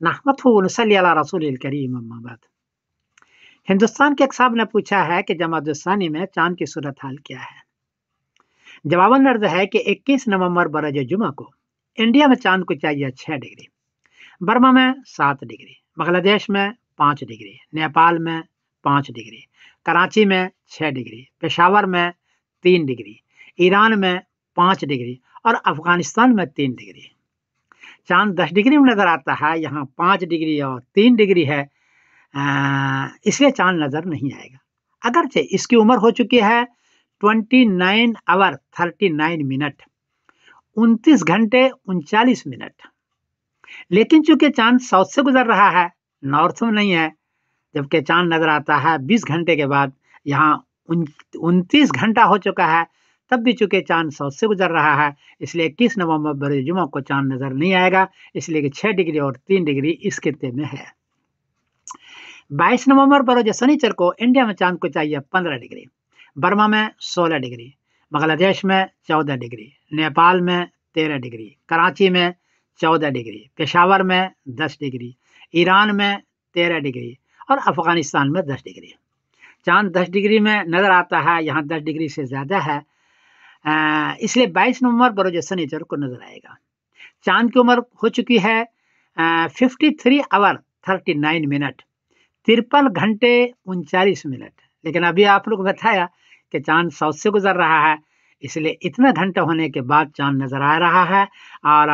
नहमदहु व नसल्ली अला रसूलिल करीम अम्मा बाद। हिंदुस्तान के एक साहब ने पूछा है कि जमात-उस-सानी में चांद की सूरत हाल क्या है। जवाबन अर्ज है कि 21 नवंबर बरोज जुमा को इंडिया में चांद को चाहिए 6 डिग्री, बर्मा में 7 डिग्री, बांग्लादेश में 5 डिग्री, नेपाल में 5 डिग्री, कराची में 6 डिग्री, पेशावर में 3 डिग्री, ईरान में 5 डिग्री और अफगानिस्तान में 3 डिग्री। चांद 10 डिग्री में नजर आता है, यहाँ 5 डिग्री और 3 डिग्री है, इसलिए चांद नजर नहीं आएगा। अगरचे इसकी उम्र हो चुकी है 29 आवर 39 मिनट, 29 घंटे 39 मिनट, लेकिन चूंकि चांद साउथ से गुजर रहा है, नॉर्थ में नहीं है, जबकि चांद नजर आता है 20 घंटे के बाद। यहाँ 29 घंटा हो चुका है, तब भी चूंकि चांद साउथ से गुजर रहा है, इसलिए 21 नवंबर बरोज जुमा को चांद नजर नहीं आएगा, इसलिए कि 6 डिग्री और 3 डिग्री इस खित्ते में है। 22 नवंबर बरोज शनिचर को इंडिया में चांद को चाहिए 15 डिग्री, बर्मा में 16 डिग्री, बांग्लादेश में 14 डिग्री, नेपाल में 13 डिग्री, कराची में 14 डिग्री, पेशावर में 10 डिग्री, ईरान में 13 डिग्री और अफगानिस्तान में 10 डिग्री। चांद 10 डिग्री में नजर आता है, यहाँ 10 डिग्री से ज्यादा है, इसलिए 22 नवंबर बरोज शनिचर को नजर आएगा। चांद की उम्र हो चुकी है 53 आवर 39 मिनट, 53 घंटे 39 मिनट, लेकिन अभी आप लोग बताया कि चांद साउथ से गुजर रहा है, इसलिए इतना घंटा होने के बाद चांद नजर आ रहा है और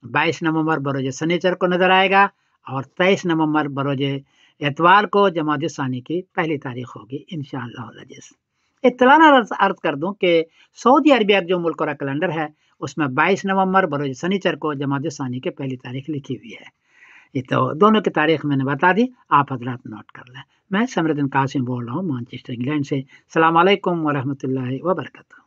22 नवंबर बरोज शनिचर को नजर आएगा और 23 नवंबर बरोज एतवार को जमात-उस-सानी की पहली तारीख होगी इंशाअल्लाह अज़ीज़। इत्तलाना अर्ज कर दूं कि सऊदी अरबिया जो मुल्क का कैलेंडर है, उसमें 22 नवंबर बरोज शनिचर को जमात-उस-सानी की पहली तारीख लिखी हुई है। ये तो दोनों की तारीख मैंने बता दी, आप हजरात नोट कर लें। मैं समरुद्दीन कासिम बोल रहा हूँ मैनचेस्टर इंग्लैंड से। अस्सलाम वालेकुम व रहमतुल्लाहि व बरकातहू।